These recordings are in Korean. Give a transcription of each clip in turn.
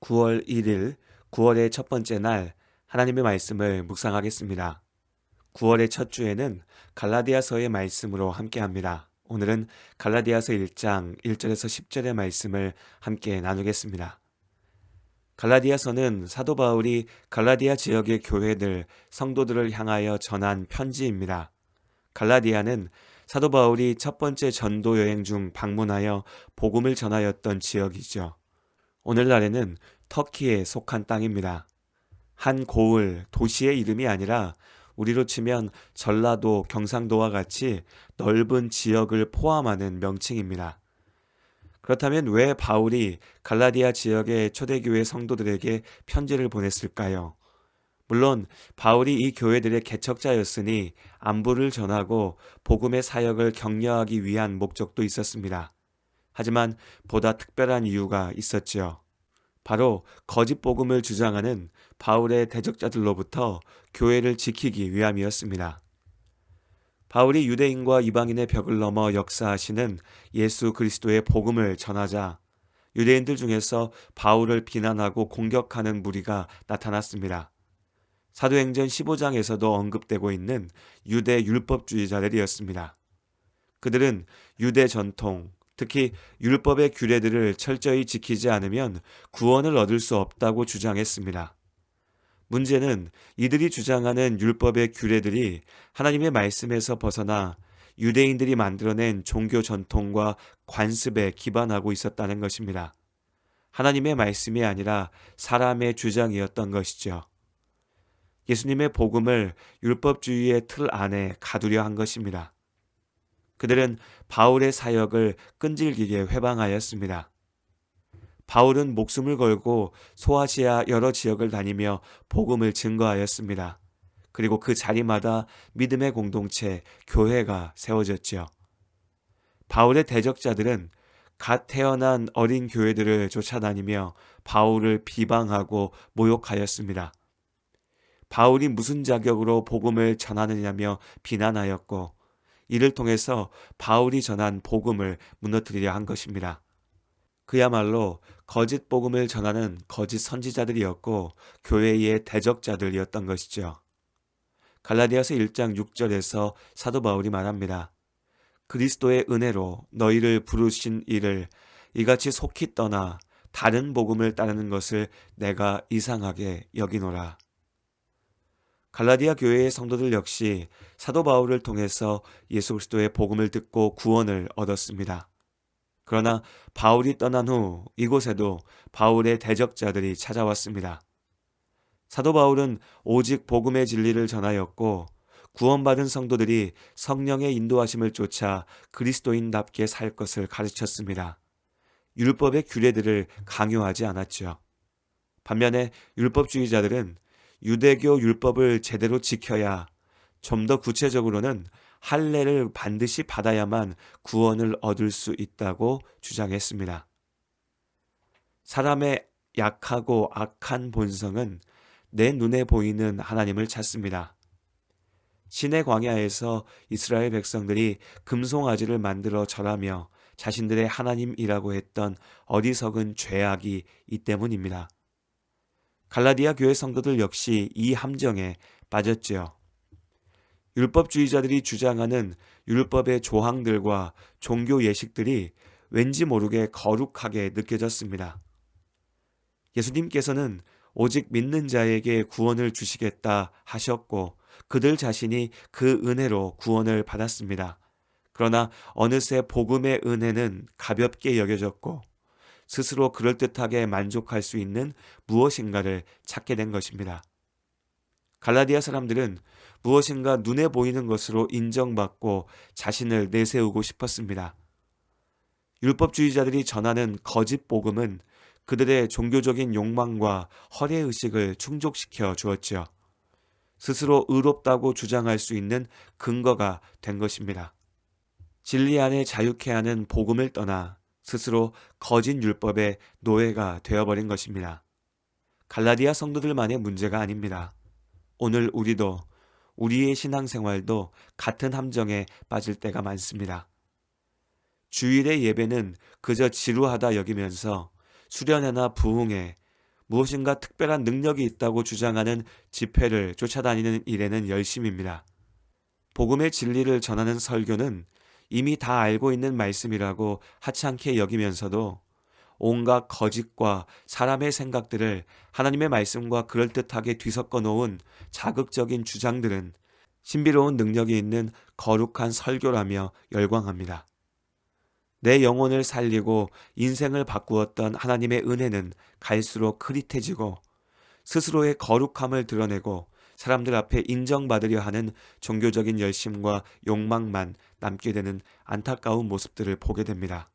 9월 1일, 9월의 첫 번째 날 하나님의 말씀을 묵상하겠습니다. 9월의 첫 주에는 갈라디아서의 말씀으로 함께합니다. 오늘은 갈라디아서 1장 1절에서 10절의 말씀을 함께 나누겠습니다. 갈라디아서는 사도 바울이 갈라디아 지역의 교회들, 성도들을 향하여 전한 편지입니다. 갈라디아는 사도 바울이 첫 번째 전도 여행 중 방문하여 복음을 전하였던 지역이죠. 오늘날에는 터키에 속한 땅입니다. 한 고을, 도시의 이름이 아니라 우리로 치면 전라도, 경상도와 같이 넓은 지역을 포함하는 명칭입니다. 그렇다면 왜 바울이 갈라디아 지역의 초대교회 성도들에게 편지를 보냈을까요? 물론 바울이 이 교회들의 개척자였으니 안부를 전하고 복음의 사역을 격려하기 위한 목적도 있었습니다. 하지만 보다 특별한 이유가 있었지요. 바로 거짓 복음을 주장하는 바울의 대적자들로부터 교회를 지키기 위함이었습니다. 바울이 유대인과 이방인의 벽을 넘어 역사하시는 예수 그리스도의 복음을 전하자 유대인들 중에서 바울을 비난하고 공격하는 무리가 나타났습니다. 사도행전 15장에서도 언급되고 있는 유대 율법주의자들이었습니다. 그들은 유대 전통, 특히 율법의 규례들을 철저히 지키지 않으면 구원을 얻을 수 없다고 주장했습니다. 문제는 이들이 주장하는 율법의 규례들이 하나님의 말씀에서 벗어나 유대인들이 만들어낸 종교 전통과 관습에 기반하고 있었다는 것입니다. 하나님의 말씀이 아니라 사람의 주장이었던 것이죠. 예수님의 복음을 율법주의의 틀 안에 가두려 한 것입니다. 그들은 바울의 사역을 끈질기게 회방하였습니다. 바울은 목숨을 걸고 소아시아 여러 지역을 다니며 복음을 증거하였습니다. 그리고 그 자리마다 믿음의 공동체, 교회가 세워졌지요. 바울의 대적자들은 갓 태어난 어린 교회들을 쫓아다니며 바울을 비방하고 모욕하였습니다. 바울이 무슨 자격으로 복음을 전하느냐며 비난하였고 이를 통해서 바울이 전한 복음을 무너뜨리려 한 것입니다. 그야말로 거짓 복음을 전하는 거짓 선지자들이었고 교회의 대적자들이었던 것이죠. 갈라디아서 1장 6절에서 사도 바울이 말합니다. 그리스도의 은혜로 너희를 부르신 이를 이같이 속히 떠나 다른 복음을 따르는 것을 내가 이상하게 여기노라. 갈라디아 교회의 성도들 역시 사도 바울을 통해서 예수 그리스도의 복음을 듣고 구원을 얻었습니다. 그러나 바울이 떠난 후 이곳에도 바울의 대적자들이 찾아왔습니다. 사도 바울은 오직 복음의 진리를 전하였고 구원받은 성도들이 성령의 인도하심을 쫓아 그리스도인답게 살 것을 가르쳤습니다. 율법의 규례들을 강요하지 않았죠. 반면에 율법주의자들은 유대교 율법을 제대로 지켜야, 좀 더 구체적으로는 할례를 반드시 받아야만 구원을 얻을 수 있다고 주장했습니다. 사람의 약하고 악한 본성은 내 눈에 보이는 하나님을 찾습니다. 시내 광야에서 이스라엘 백성들이 금송아지를 만들어 절하며 자신들의 하나님이라고 했던 어리석은 죄악이 이 때문입니다. 갈라디아 교회 성도들 역시 이 함정에 빠졌지요. 율법주의자들이 주장하는 율법의 조항들과 종교 예식들이 왠지 모르게 거룩하게 느껴졌습니다. 예수님께서는 오직 믿는 자에게 구원을 주시겠다 하셨고 그들 자신이 그 은혜로 구원을 받았습니다. 그러나 어느새 복음의 은혜는 가볍게 여겨졌고 스스로 그럴듯하게 만족할 수 있는 무엇인가를 찾게 된 것입니다. 갈라디아 사람들은 무엇인가 눈에 보이는 것으로 인정받고 자신을 내세우고 싶었습니다. 율법주의자들이 전하는 거짓 복음은 그들의 종교적인 욕망과 허례의식을 충족시켜 주었지요. 스스로 의롭다고 주장할 수 있는 근거가 된 것입니다. 진리 안에 자유케 하는 복음을 떠나 스스로 거짓 율법의 노예가 되어버린 것입니다. 갈라디아 성도들만의 문제가 아닙니다. 오늘 우리도 우리의 신앙생활도 같은 함정에 빠질 때가 많습니다. 주일의 예배는 그저 지루하다 여기면서 수련회나 부흥회, 무엇인가 특별한 능력이 있다고 주장하는 집회를 쫓아다니는 일에는 열심입니다. 복음의 진리를 전하는 설교는 이미 다 알고 있는 말씀이라고 하찮게 여기면서도 온갖 거짓과 사람의 생각들을 하나님의 말씀과 그럴듯하게 뒤섞어 놓은 자극적인 주장들은 신비로운 능력이 있는 거룩한 설교라며 열광합니다. 내 영혼을 살리고 인생을 바꾸었던 하나님의 은혜는 갈수록 흐릿해지고 스스로의 거룩함을 드러내고 사람들 앞에 인정받으려 하는 종교적인 열심과 욕망만 남게 되는 안타까운 모습들을 보게 됩니다.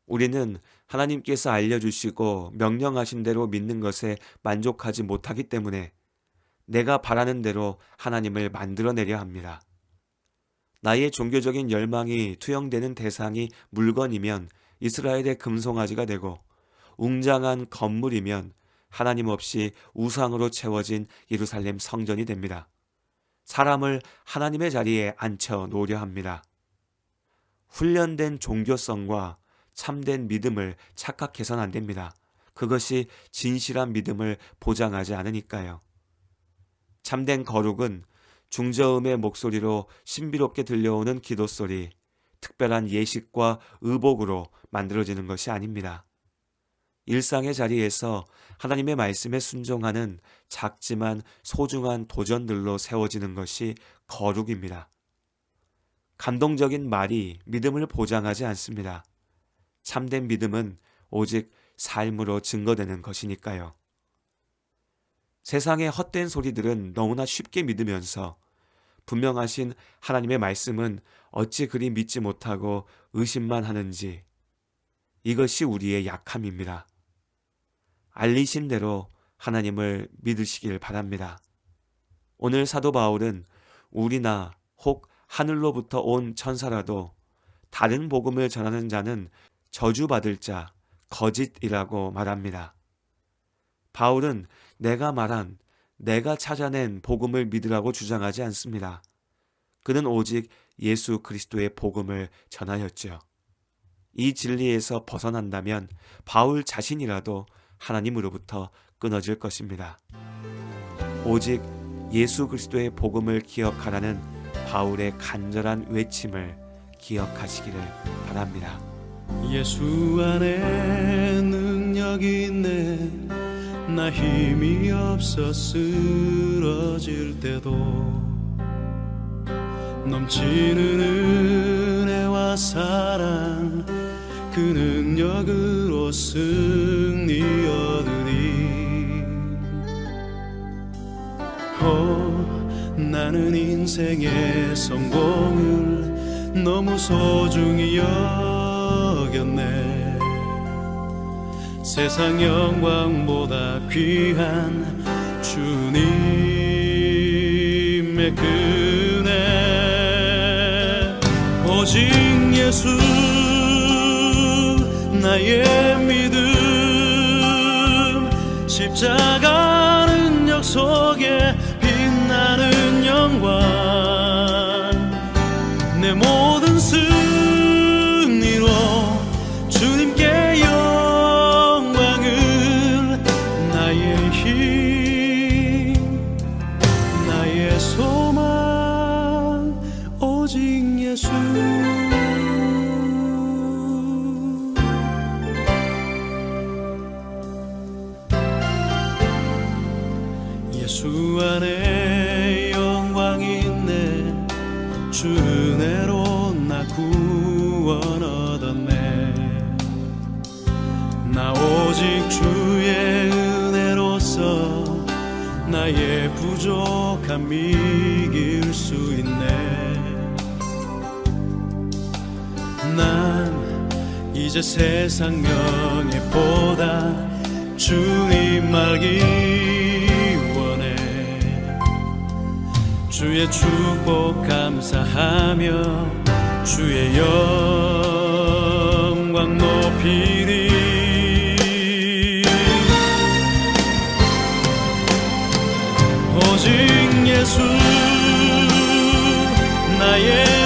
우리는 하나님께서 알려주시고 명령하신 대로 믿는 것에 만족하지 못하기 때문에 내가 바라는 대로 하나님을 만들어내려 합니다. 나의 종교적인 열망이 투영되는 대상이 물건이면 이스라엘의 금송아지가 되고 웅장한 건물이면 하나님 없이 우상으로 채워진 예루살렘 성전이 됩니다. 사람을 하나님의 자리에 앉혀 놓으려 합니다. 훈련된 종교성과 참된 믿음을 착각해서는 안 됩니다. 그것이 진실한 믿음을 보장하지 않으니까요. 참된 거룩은 중저음의 목소리로 신비롭게 들려오는 기도소리, 특별한 예식과 의복으로 만들어지는 것이 아닙니다. 일상의 자리에서 하나님의 말씀에 순종하는 작지만 소중한 도전들로 세워지는 것이 거룩입니다. 감동적인 말이 믿음을 보장하지 않습니다. 참된 믿음은 오직 삶으로 증거되는 것이니까요. 세상의 헛된 소리들은 너무나 쉽게 믿으면서 분명하신 하나님의 말씀은 어찌 그리 믿지 못하고 의심만 하는지, 이것이 우리의 약함입니다. 알리신 대로 하나님을 믿으시길 바랍니다. 오늘 사도 바울은 우리나 혹 하늘로부터 온 천사라도 다른 복음을 전하는 자는 저주받을 자, 거짓이라고 말합니다. 바울은 내가 말한, 내가 찾아낸 복음을 믿으라고 주장하지 않습니다. 그는 오직 예수 그리스도의 복음을 전하였죠. 이 진리에서 벗어난다면 바울 자신이라도 하나님으로부터 끊어질 것입니다. 오직 예수 그리스도의 복음을 기억하라는 바울의 간절한 외침을 기억하시기를 바랍니다. 예수 안에 능력이 있네. 나 힘이 없어 쓰러질 때도 넘치는 은혜와 사랑, 그 능력으로 승리 얻으리. 나는 인생의 성공을 너무 소중히 여겼네. 세상 영광보다 귀한 주님의 은혜, 오직 예수 나의 믿음, 십자가 능력 속에 빛나는 영광, 내 모든 승리로 주님께 영광을, 나의 힘, 나의 소망, 오직 예수. 예수 안에 영광이 있네. 주 은혜로 나 구원 얻었네. 나 오직 주의 은혜로서 나의 부족함 이길 수 있네. 난 이제 세상 명예보다 주님 알기 주의 축복 감사하며 주의 영광 높이리. 오직 예수 나의